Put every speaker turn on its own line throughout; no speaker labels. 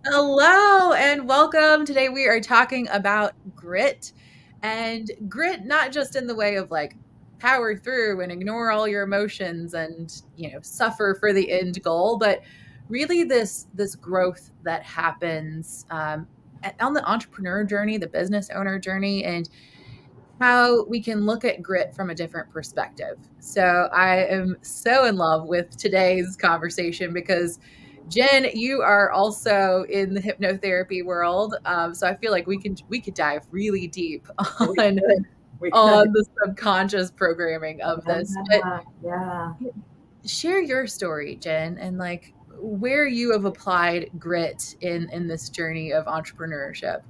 Hello and welcome. Today we are talking about grit and grit, not just in the way of like power through and ignore all your emotions and, suffer for the end goal, but really this growth that happens on the entrepreneur journey, the business owner journey, and how we can look at grit from a different perspective. So I am so in love with today's conversation because Jen, you are also in the hypnotherapy world, so I feel like we could dive really deep
We
on
could. We
on
could.
the subconscious programming of this. But
Yeah. Yeah.
share your story, Jen, and like where you have applied grit in this journey of entrepreneurship.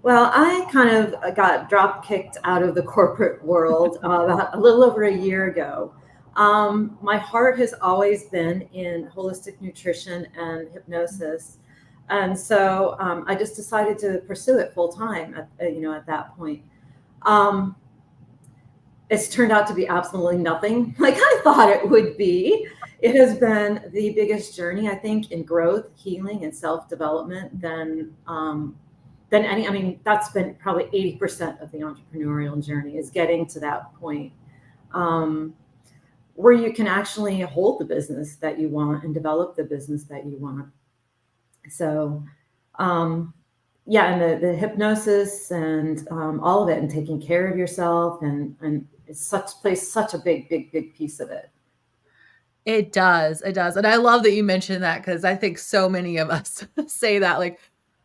Well, I kind of got drop kicked out of the corporate world about a little over a year ago. My heart has always been in holistic nutrition and hypnosis, and so I just decided to pursue it full time. At that point, um, it's turned out to be absolutely nothing like I thought it would be. It has been the biggest journey, I think, in growth, healing, and self development than any. I mean, that's been probably 80% of the entrepreneurial journey is getting to that point um, where you can actually hold the business that you want and develop the business that you want. So, um, yeah, and the hypnosis and all of it, and taking care of yourself, and it's such plays such a big piece of it.
It does, it does, and I love that you mentioned that because I think so many of us say that, like,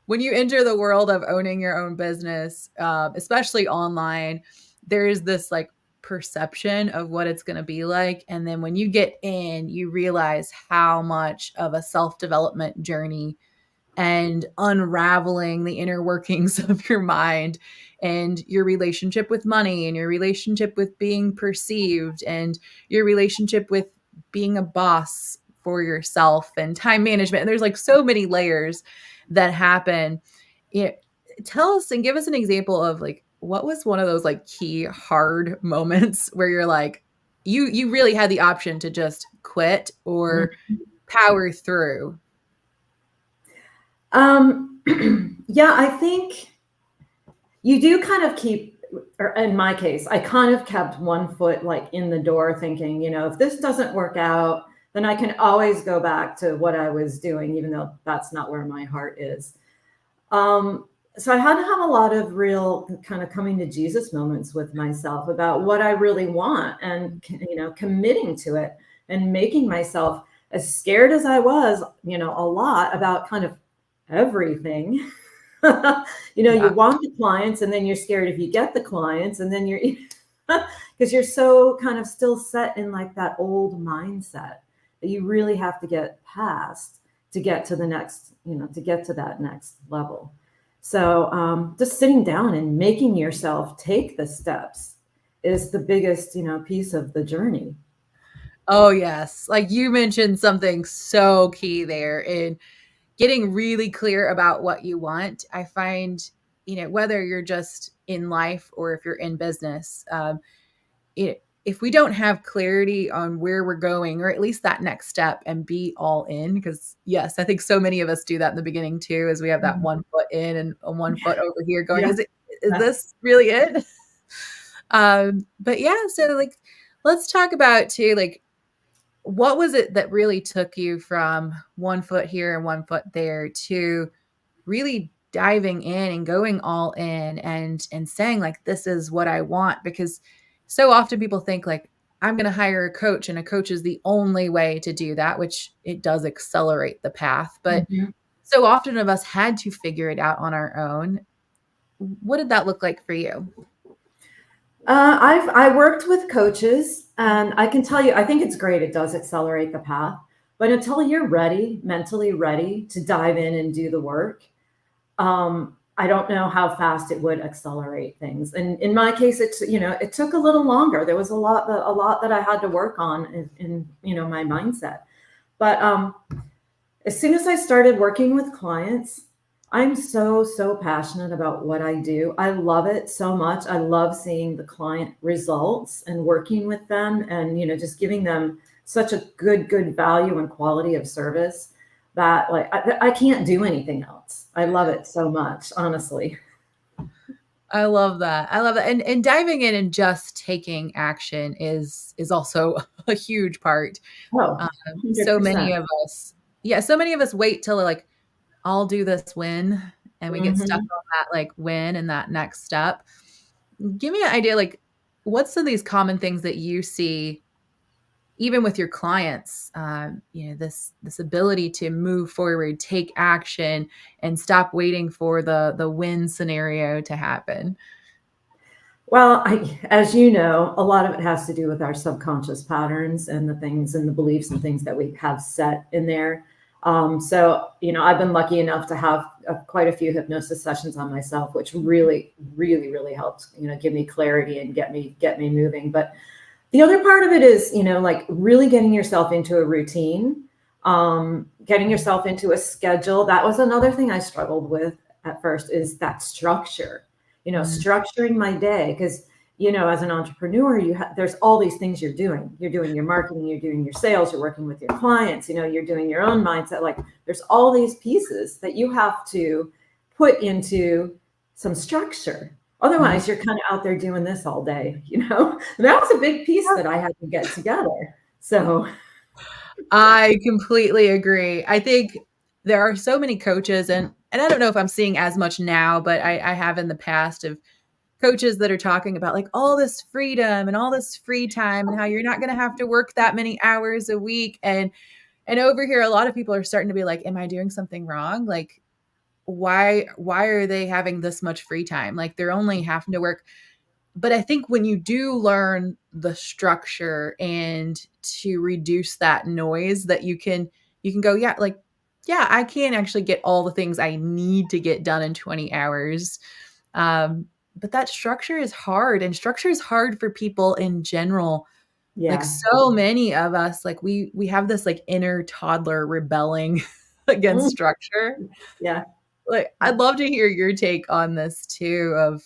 when you enter the world of owning your own business, especially online, there is this, like, perception of what it's gonna be like, and then when you get in, you realize how much of a self-development journey and unraveling the inner workings of your mind and your relationship with money and your relationship with being perceived and your relationship with being a boss for yourself and time management. And there's like so many layers that happen. You know, tell us and give us an example of like what was one of those like key hard moments where you're like you really had the option to just quit or power through.
Um, yeah, I think you do kind of keep, or in my case, I kind of kept one foot like in the door, thinking, if this doesn't work out, then I can always go back to what I was doing, even though that's not where my heart is. Um, so I had to have a lot of real kind of coming to Jesus moments with myself about what I really want, and committing to it, and making myself, as scared as I was, a lot about kind of everything. You
Yeah.
want the clients, and then you're scared if you get the clients, and then you're because you're so kind of still set in like that old mindset that you really have to get past to get to the next, to get to that next level. So just sitting down and making yourself take the steps is the biggest, piece of the journey.
Oh, yes. Like you mentioned something so key there in getting really clear about what you want. I find, whether you're just in life or if you're in business, if we don't have clarity on where we're going, or at least that next step, and be all in, because yes, I think so many of us do that in the beginning too, as we have that
Mhm.
one foot in and a one foot over here going,
Yeah.
is this really it? But yeah, so like, let's talk about too, like, what was it that really took you from one foot here and one foot there to really diving in and going all in and saying like this is what I want? Because so often people think like I'm going to hire a coach and a coach is the only way to do that, which it does accelerate the path, but
Mhm.
so often of us had to figure it out on our own. What did that look like for you?
I worked with coaches, and I can tell you, I think it's great. It does accelerate the path, but until you're ready, mentally ready to dive in and do the work, I don't know how fast it would accelerate things. And in my case, it took a little longer. There was a lot that I had to work on in my mindset. But as soon as I started working with clients, I'm so passionate about what I do. I love it so much. I love seeing the client results and working with them, and just giving them such a good value and quality of service. that like I can't do anything else. I love it so much, honestly.
I love that. I love that. And diving in and just taking action is also a huge part.
Oh,
So many
100%.
of us, yeah, so many of us wait till like I'll do this when, and we get stuck
Hmm.
on that like when and that next step. Give me an idea, like what's some of these common things that you see even with your clients, this ability to move forward, take action, and stop waiting for the win scenario to happen.
Well, as you know, a lot of it has to do with our subconscious patterns and the things and the beliefs and things that we have set in there. So, I've been lucky enough to have quite a few hypnosis sessions on myself, which really, really, really helped, give me clarity and get me moving. But the other part of it is, like really getting yourself into a routine, getting yourself into a schedule. That was another thing I struggled with at first, is that structure,
Mm,
structuring my day. Because, as an entrepreneur, there's all these things you're doing. You're doing your marketing, you're doing your sales, you're working with your clients, you're doing your own mindset. Like there's all these pieces that you have to put into some structure.
mhm.
Otherwise, you're kind of out there doing this all day. And that was a big piece that I had to get together. So,
I completely agree. I think there are so many coaches, and I don't know if I'm seeing as much now, but I have in the past of coaches that are talking about like all this freedom and all this free time and how you're not going to have to work that many hours a week. And over here, a lot of people are starting to be like, am I doing something wrong? Like, why are they having this much free time? Like they're only having to work. But I think when you do learn the structure and to reduce that noise, that you can go, yeah, like, yeah, I can actually get all the things I need to get done in 20 hours. But that structure is hard, and structure is hard for people in general. Like
yeah.
so many of us, like we have this like inner toddler rebelling against
Mm,
structure.
yeah.
Like, I'd love to hear your take on this too of,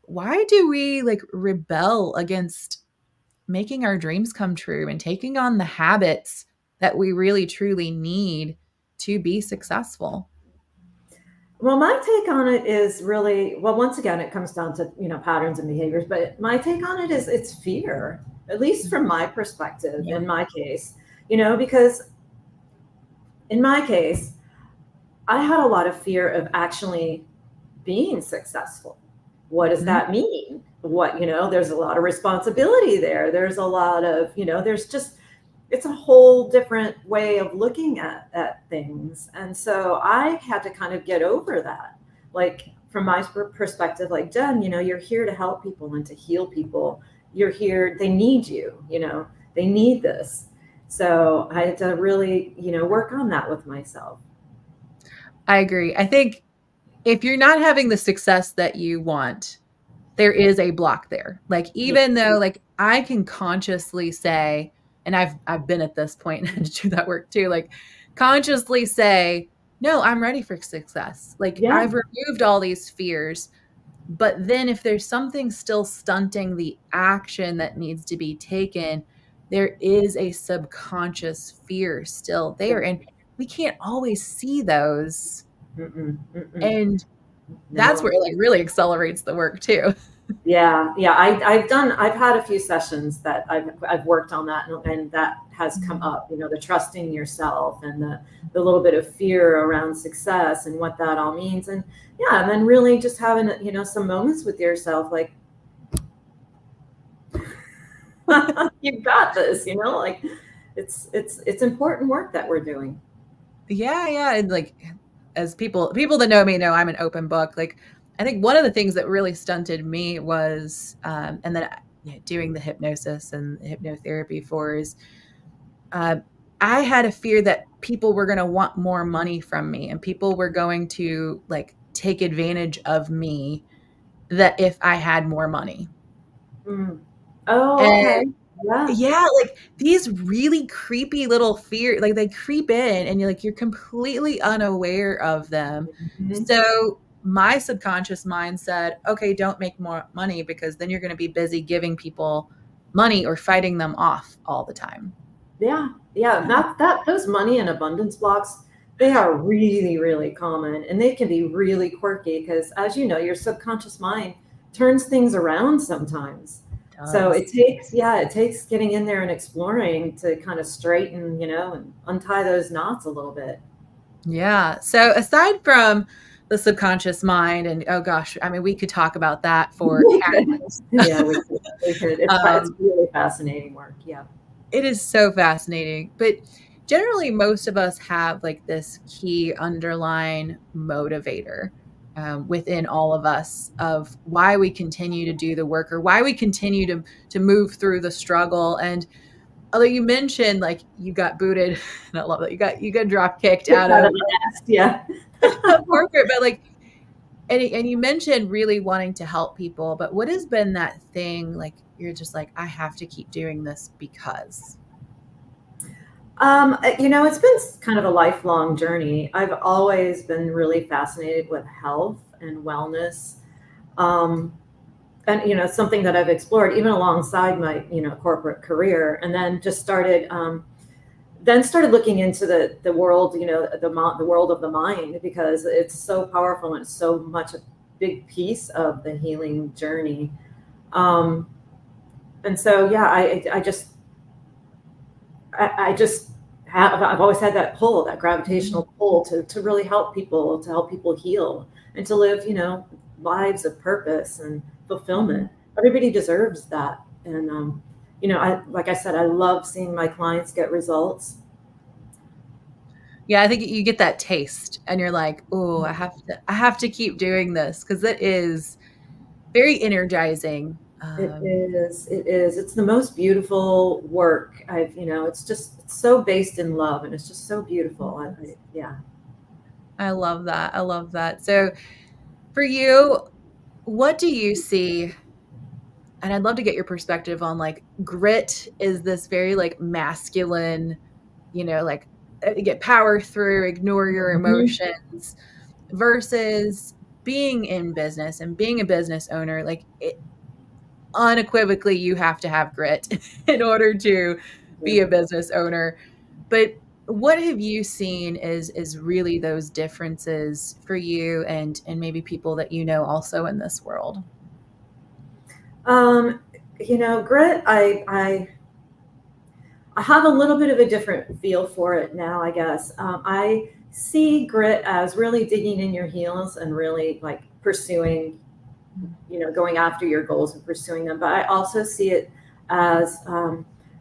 why do we like rebel against making our dreams come true and taking on the habits that we really truly need to be successful?
Well, my take on it is really, well, once again, it comes down to, patterns and behaviors, but my take on it is it's fear, at least from my perspective,
Yeah.
in my case, because in my case, I had a lot of fear of actually being successful. What does
Mhm.
that mean? There's a lot of responsibility there. There's a lot of, there's just, it's a whole different way of looking at things. And so I had to kind of get over that. Like from my perspective, like Jen, you're here to help people and to heal people. You're here, they need you, they need this. So I had to really, work on that with myself.
I agree. I think if you're not having the success that you want, there is a block there. Like,
Yeah.
even though, like, I can consciously say, and I've been at this point and to do that work too, like, consciously say, "No, I'm ready for success." Like,
Yeah.
I've removed all these fears, but then if there's something still stunting the action that needs to be taken, there is a subconscious fear still there, and we can't always see those,
Mm-mm, mm-mm.
and that's where
No.
it, like, really accelerates the work too.
Yeah, yeah. I've had a few sessions that I've worked on that, and that has come up. The trusting yourself and the little bit of fear around success and what that all means, and yeah, and then really just having some moments with yourself, like you've got this. Like it's important work that we're doing.
Yeah, yeah, and, like, as people that know me know I'm an open book. Like, I think one of the things that really stunted me was, and then, doing the hypnosis and hypnotherapy for is, uh, I had a fear that people were gonna want more money from me, and people were going to, like, take advantage of me, that if I had more money.
Mm. Oh,
And
okay. Yeah.
yeah, like, these really creepy little fear, like, they creep in and you're completely unaware of them.
Mhm.
So, my subconscious mind said, "Okay, don't make more money because then you're gonna be busy giving people money or fighting them off all the time."
Yeah, yeah. That those money and abundance blocks, They are really, really common, and they can be really quirky because, as you know, your subconscious mind turns things around sometimes. So
Does.
it takes getting in there and exploring to kind of straighten, and untie those knots a little bit.
Yeah. So aside from the subconscious mind and oh gosh, I mean, we could talk about that for hours.
Yeah, we could. It's
Um,
really fascinating work. Yeah.
it is so fascinating, but generally most of us have like this key underlying motivator within all of us of why we continue to do the work or why we continue to move through the struggle. And although you mentioned like you got booted, and I love that you got drop kicked
Kicked
out
out
of
of the nest. Yeah.
corporate, but like and you mentioned really wanting to help people, but what has been that thing like you're just like, I have to keep doing this because?
It's been kind of a lifelong journey. I've always been really fascinated with health and wellness. Um, and something that I've explored even alongside my corporate career, and then started looking into the world, the world of the mind, because it's so powerful and it's so much a big piece of the healing journey. Um, and so yeah, I just I've always had that pull, that gravitational pull to really help people, to help people heal and to live, lives of purpose and fulfillment. Everybody deserves that. And, like I said, I love seeing my clients get results.
Yeah, I think you get that taste and you're like, "Oh, I have to keep doing this," because it is very energizing.
It's the most beautiful work it's so based in love, and it's just so beautiful. Yeah.
I love that. I love that. So for you, what do you see? And I'd love to get your perspective on like grit is this very like masculine, like get power through, ignore your
Mhm.
emotions versus being in business and being a business owner. Like unequivocally, you have to have grit in order to
Yeah.
be a business owner. But what have you seen is really those differences for you and maybe people that you know also in this world?
Um, Grit, I have a little bit of a different feel for it now, I guess. I see grit as really digging in your heels and really like pursuing, going after your goals and pursuing them. But I also see it as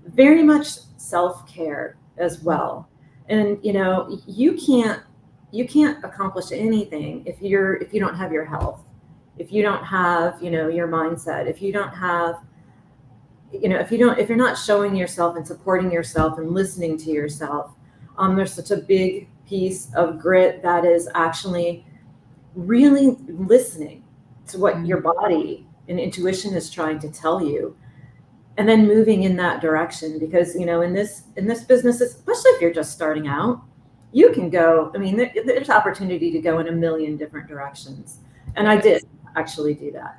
very much self care as well. And you can't accomplish anything if you don't have your health, if you don't have your mindset, if you don't have if you're not showing yourself and supporting yourself and listening to yourself. There's such a big piece of grit that is actually really listening to what your
Mhm.
body and intuition is trying to tell you, and then moving in that direction. Because in this business, especially if you're just starting out, you can go, I mean, there's opportunity to go in a million different directions, and I
There
did
is.
actually do that.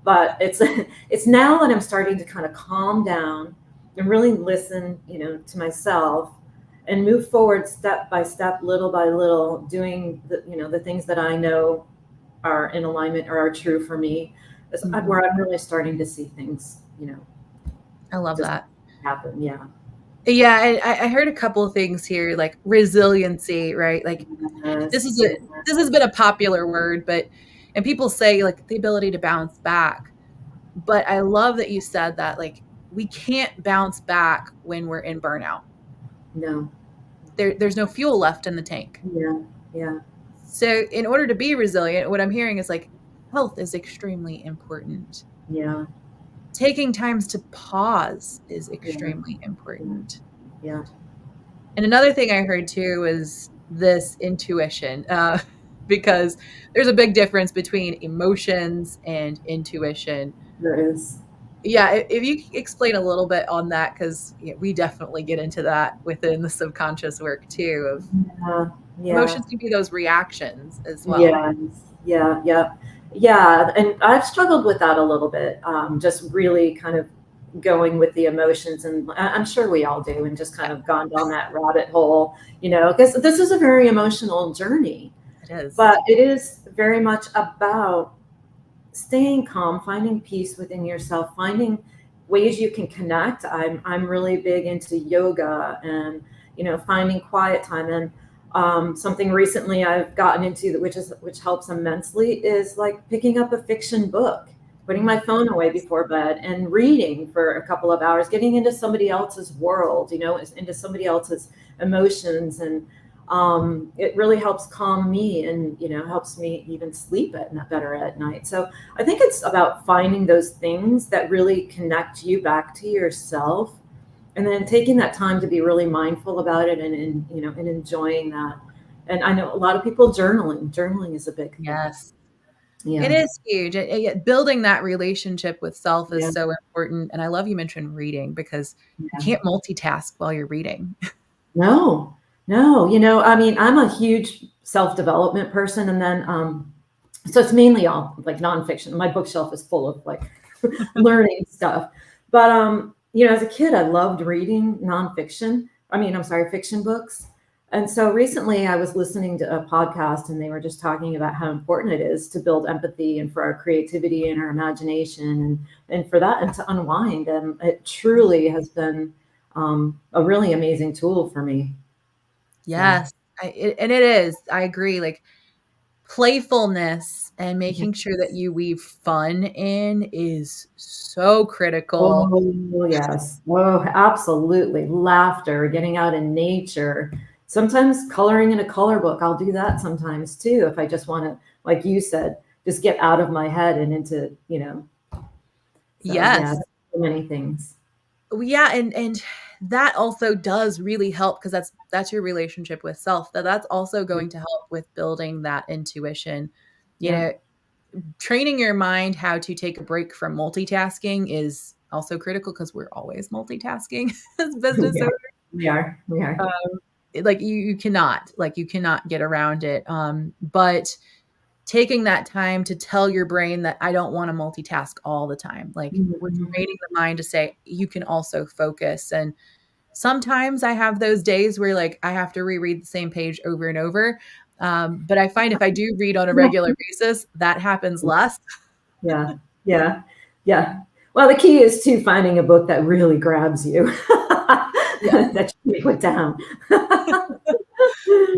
But it's now that I'm starting to kind of calm down and really listen, to myself, and move forward step by step, little by little, doing the things that I know are in alignment or are true for me. Is
Mhm.
where I'm really starting to see things,
I love
just
that.
happen. Yeah.
Yeah, I heard a couple of things here, like resiliency, right? Like this
Yes.
is a this has been a popular word, but and people say like the ability to bounce back. But I love that you said that like we can't bounce back when we're in burnout.
No.
There's no fuel left in the tank.
Yeah. Yeah.
So in order to be resilient, what I'm hearing is like health is extremely important.
Yeah.
Taking times to pause is
Yeah.
extremely
Yeah.
important.
Yeah.
And another thing I heard too is this intuition, because there's a big difference between emotions and intuition.
There is.
Yeah, if you explain a little bit on that, because we definitely get into that within the subconscious work too. Of
Yeah. Yeah.
emotions can be those reactions as well.
Yes. Yeah. Yeah. Yeah. And I've struggled with that a little bit. Just really kind of going with the emotions, and I'm sure we all do, and just kind of gone down that rabbit hole, because this is a very emotional journey,
It is.
but it is very much about staying calm, finding peace within yourself, finding ways you can connect. I'm really big into yoga and finding quiet time. And something recently I've gotten into that which helps immensely is like picking up a fiction book, putting my phone away before bed and reading for a couple of hours, getting into somebody else's world, into somebody else's emotions, and it really helps calm me, and helps me even sleep better at night. So I think it's about finding those things that really connect you back to yourself, and then taking that time to be really mindful about it, and enjoying that. And I know a lot of people journaling is a big thing.
Yes. It
Yeah.
is huge. Building that relationship with self is
Yeah.
so important, and I love you mentioned reading because you
Yeah.
can't multitask while you're reading.
No, no, I mean, I'm a huge self-development person, and then so it's mainly all like nonfiction. My bookshelf is full of like learning stuff. But as a kid, I loved reading nonfiction. I mean, I'm sorry, fiction books. And so recently I was listening to a podcast, and they were just talking about how important it is to build empathy, and for our creativity and our imagination, and for that, and to unwind. And it truly has been a really amazing tool for me. So
Yes, and it is. I agree. Like playfulness and making sure that
yes.
you weave fun in is so critical.
Oh, yes. Oh, absolutely. Laughter, getting out in nature. Sometimes coloring in a color book. I'll do that sometimes too, if I just want to, like you said, just get out of my head and into. So yeah,
Yes.
so many things.
Yeah, and that also does really help because that's your relationship with self. That's also
Yeah.
going to help with building that intuition. You
Yeah.
know, training your mind how to take a break from multitasking is also critical because we're always multitasking as business
We
owners.
are. We are. We are.
Like you cannot get around it. But taking that time to tell your brain that I don't want to multitask all the time. Like we're
Mhm.
training the mind to say you can also focus. And sometimes I have those days where like I have to reread the same page over and over. But I find if I do read on a regular basis, that happens less.
Yeah. Yeah. Yeah. Well, the key is to finding a book that really grabs you,
Yes.
that you can put down.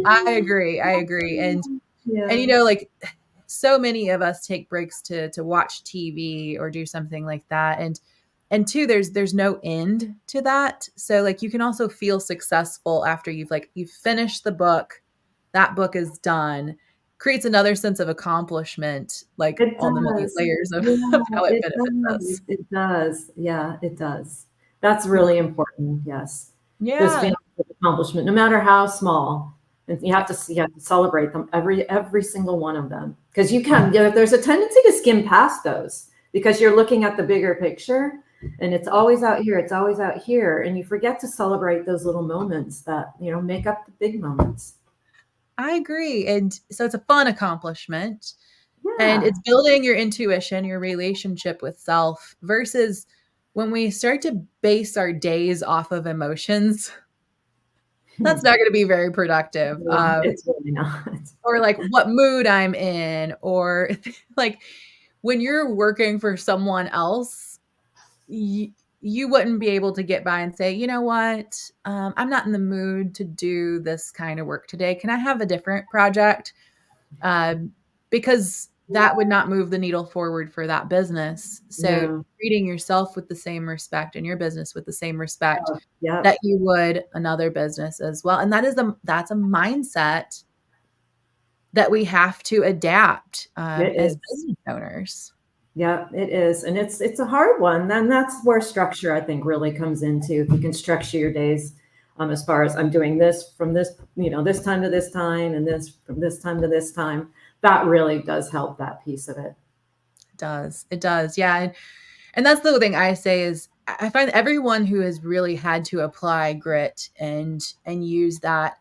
I agree. I agree. And
Yeah.
like so many of us take breaks to watch TV or do something like that. And two, there's no end to that. So like you can also feel successful after you've finished the book, that book is done, creates another sense of accomplishment, like
It
on the many
does.
layers of
Yeah,
how it
it
benefits us.
does. It does. Yeah, it does. That's
Mm.
really important. Yes. Those
Yeah.
feelings of accomplishment, no matter how small, and you have to celebrate them, every single one of them. Because there's a tendency to skim past those because you're looking at the bigger picture, and it's always out here, it's always out here, and you forget to celebrate those little moments that, make up the big moments.
I agree. And so it's a fun accomplishment. And
Yeah.
it's building your intuition, your relationship with self versus when we start to base our days off of emotions, that's not going to be very productive.
No, it's really not.
Or like what mood I'm in, or like when you're working for someone else, you, you wouldn't be able to get by and say, you know what, I'm not in the mood to do this kind of work today. Can I have a different project? um, because that would not move the needle forward for that business. So
No.
treating yourself with the same respect and your business with the same respect
Oh, yeah,
that you would another business as well. And that's a mindset that we have to adapt
it
as
is.
business owners.
Yeah, it is. And it's a hard one. And that's where structure, I think, really comes into. If you can structure your days, as far as I'm doing this from this time to this time, and this from this time to this time, that really does help that piece of it.
It does. It does. Yeah. And that's the thing I say is I find everyone who has really had to apply grit and use that,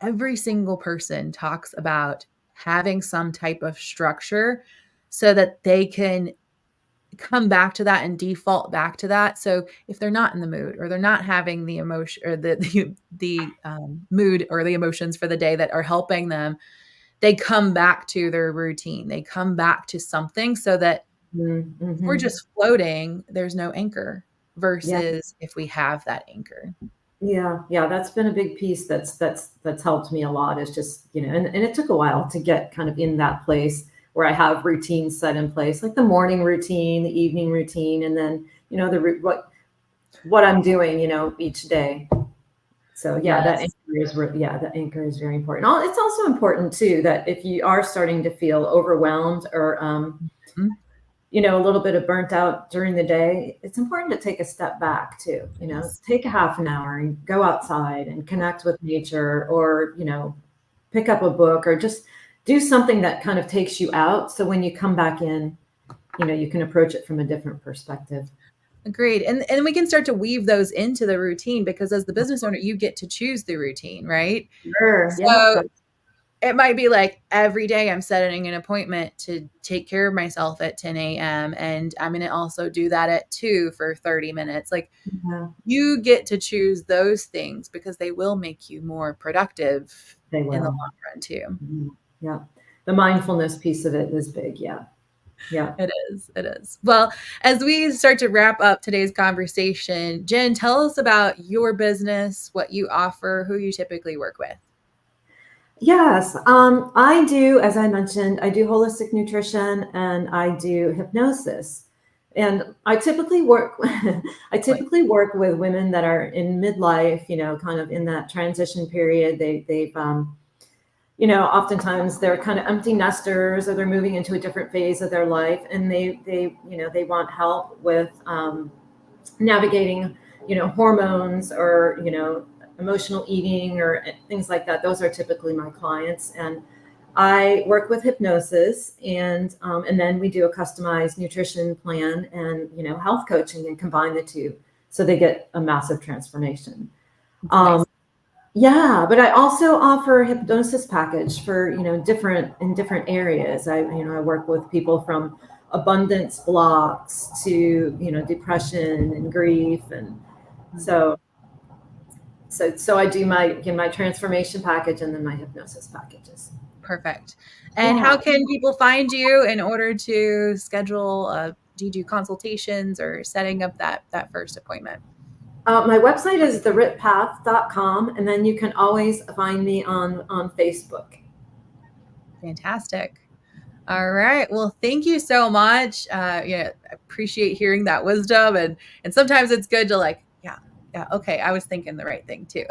every single person talks about having some type of structure so that they can come back to that and default back to that. So if they're not in the mood, or they're not having the emotion, or the mood or the emotions for the day that are helping them, they come back to their routine. They come back to something, so that if we're
Mm-hmm.
just floating, there's no anchor,
Yeah.
versus if we have that anchor.
Yeah, yeah, that's been a big piece that's helped me a lot, is just, and it took a while to get kind of in that place where I have routines set in place, like the morning routine, the evening routine, and then, what I'm doing, each day. So yeah,
Yes.
that anchor is very important. It's also important too that if you are starting to feel overwhelmed, or
Mhm.
a little bit of burnt out during the day, it's important to take a step back too.
Yes.
Take a half an hour and go outside and connect with nature, or, pick up a book, or just do something that kind of takes you out. So when you come back in, you can approach it from a different perspective.
Agreed. And we can start to weave those into the routine, because as the business owner, you get to choose the routine, right?
Sure. Yeah.
So it might be like every day I'm setting an appointment to take care of myself at 10 a.m. And I'm going to also do that at 2 for 30 minutes. Like,
Yeah,
you get to choose those things, because they will make you more productive
they
in the
will.
long run too.
Mhm. Yeah. The mindfulness piece of it is big. Yeah. Yeah.
It is. It is. Well, as we start to wrap up today's conversation, Jen, tell us about your business, what you offer, who you typically work with.
Yes, I do, as I mentioned, I do holistic nutrition and I do hypnosis. And I typically work I
Like,
typically work with women that are in midlife, kind of in that transition period. They've oftentimes they're kind of empty nesters, or they're moving into a different phase of their life, and they want help with navigating, hormones, or, emotional eating, or things like that. Those are typically my clients. And I work with hypnosis, and then we do a customized nutrition plan, and, health coaching, and combine the two, so they get a massive transformation.
it's
Um,
amazing.
yeah, but I also offer a hypnosis package for, different areas. I work with people from abundance blocks to, depression and grief. And so, so I do my transformation package, and then my hypnosis packages.
Perfect. And
Yeah.
how can people find you in order to schedule, do you do consultations or setting up that first appointment?
My website is therittpath.com, and then you can always find me on Facebook.
Fantastic. All right. Well, thank you so much. Yeah, I appreciate hearing that wisdom, and sometimes it's good to, like, yeah, yeah, okay, I was thinking the right thing too.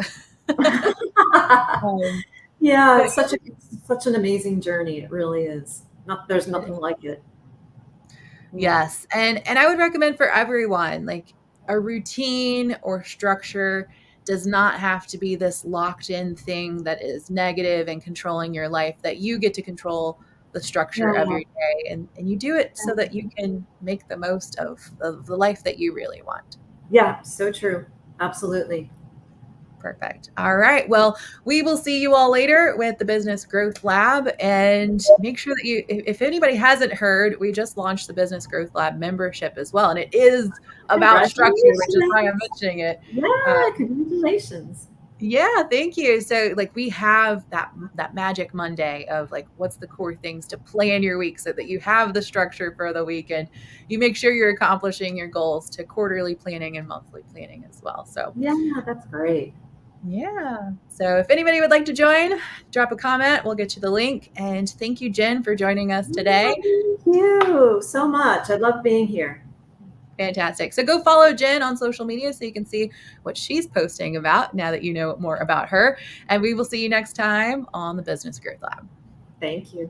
Um,
Yeah,
but
it's such an amazing journey. It really is. There's nothing like it. Yeah.
yes, and I would recommend for everyone, like, a routine or structure does not have to be this locked in thing that is negative and controlling your life. That you get to control the structure of
Yeah.
your day, and you do it so that you can make the most of the life that you really want.
Yeah, so true. Absolutely.
Perfect. All right. Well, we will see you all later with the Business Growth Lab. And make sure that if anybody hasn't heard, we just launched the Business Growth Lab membership as well. And it is about structure, which is why I'm
Congratulations.
mentioning it.
Yeah, congratulations.
Yeah, thank you. So, like, we have that magic Monday of, like, what's the core things to plan your week, so that you have the structure for the week, and you make sure you're accomplishing your goals, to quarterly planning and monthly planning as well. So,
Yeah, that's great.
yeah. So if anybody would like to join, drop a comment. We'll get you the link. And thank you, Jen, for joining us today.
Thank you so much. I love being here.
Fantastic. So go follow Jen on social media so you can see what she's posting about, now that you know more about her. And we will see you next time on the Business Growth Lab.
Thank you.